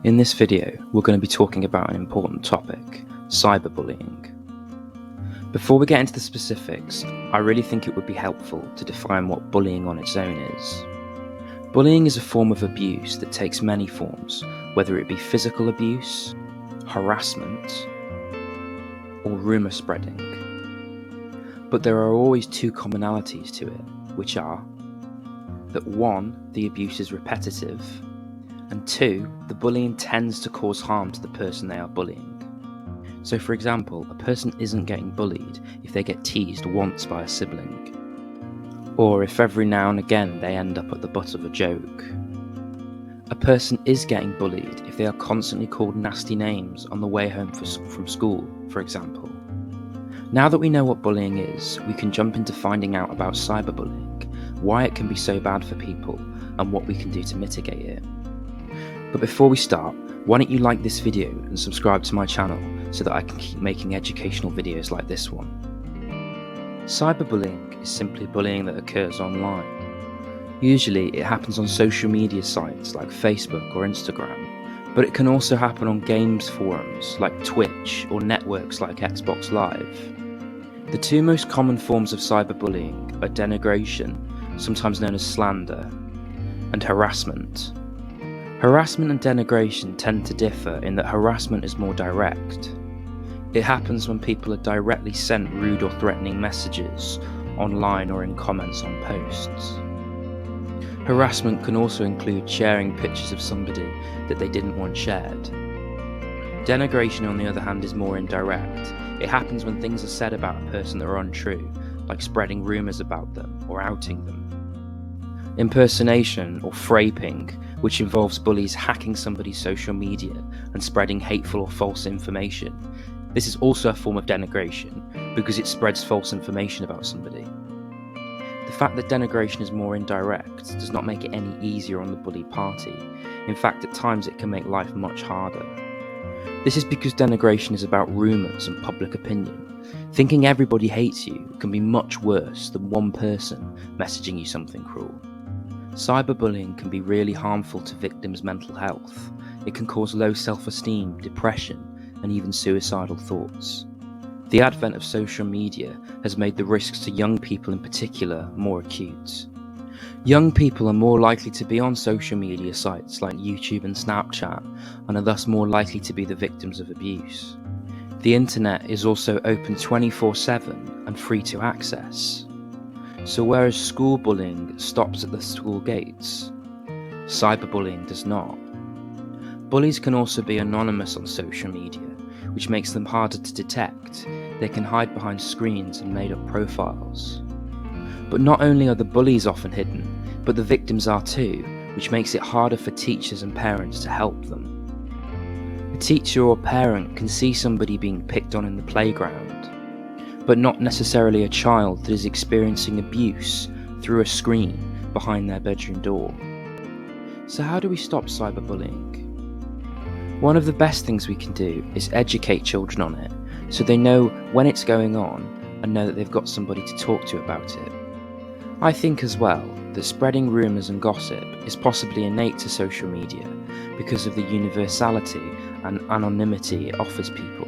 In this video, we're going to be talking about an important topic, cyberbullying. Before we get into the specifics, I really think it would be helpful to define what bullying on its own is. Bullying is a form of abuse that takes many forms, whether it be physical abuse, harassment, or rumour spreading. But there are always two commonalities to it, which are that 1, the abuse is repetitive, and 2, the bullying tends to cause harm to the person they are bullying. So for example, a person isn't getting bullied if they get teased once by a sibling, or if every now and again they end up at the butt of a joke. A person is getting bullied if they are constantly called nasty names on the way home from school, for example. Now that we know what bullying is, we can jump into finding out about cyberbullying, why it can be so bad for people, and what we can do to mitigate it. But before we start, why don't you like this video and subscribe to my channel so that I can keep making educational videos like this one. Cyberbullying is simply bullying that occurs online. Usually it happens on social media sites like Facebook or Instagram, but it can also happen on games forums like Twitch or networks like Xbox Live. The two most common forms of cyberbullying are denigration, sometimes known as slander, and harassment. Harassment and denigration tend to differ in that harassment is more direct. It happens when people are directly sent rude or threatening messages online or in comments on posts. Harassment can also include sharing pictures of somebody that they didn't want shared. Denigration, on the other hand, is more indirect. It happens when things are said about a person that are untrue, like spreading rumours about them or outing them. Impersonation or frapping, which involves bullies hacking somebody's social media and spreading hateful or false information. This is also a form of denigration because it spreads false information about somebody. The fact that denigration is more indirect does not make it any easier on the bullied party. In fact, at times it can make life much harder. This is because denigration is about rumours and public opinion. Thinking everybody hates you can be much worse than one person messaging you something cruel. Cyberbullying can be really harmful to victims' mental health. It can cause low self-esteem, depression, and even suicidal thoughts. The advent of social media has made the risks to young people in particular more acute. Young people are more likely to be on social media sites like YouTube and Snapchat, and are thus more likely to be the victims of abuse. The internet is also open 24/7 and free to access. So whereas school bullying stops at the school gates, cyberbullying does not. Bullies can also be anonymous on social media, which makes them harder to detect. They can hide behind screens and made-up profiles. But not only are the bullies often hidden, but the victims are too, which makes it harder for teachers and parents to help them. A teacher or parent can see somebody being picked on in the playground, but not necessarily a child that is experiencing abuse through a screen behind their bedroom door. So how do we stop cyberbullying? One of the best things we can do is educate children on it, so they know when it's going on and know that they've got somebody to talk to about it. I think as well that spreading rumours and gossip is possibly innate to social media because of the universality and anonymity it offers people.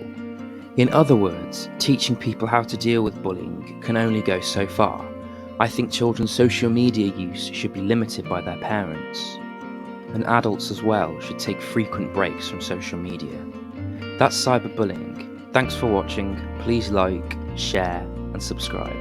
In other words, teaching people how to deal with bullying can only go so far. I think children's social media use should be limited by their parents. And adults as well should take frequent breaks from social media. That's cyberbullying. Thanks for watching. Please like, share, and subscribe.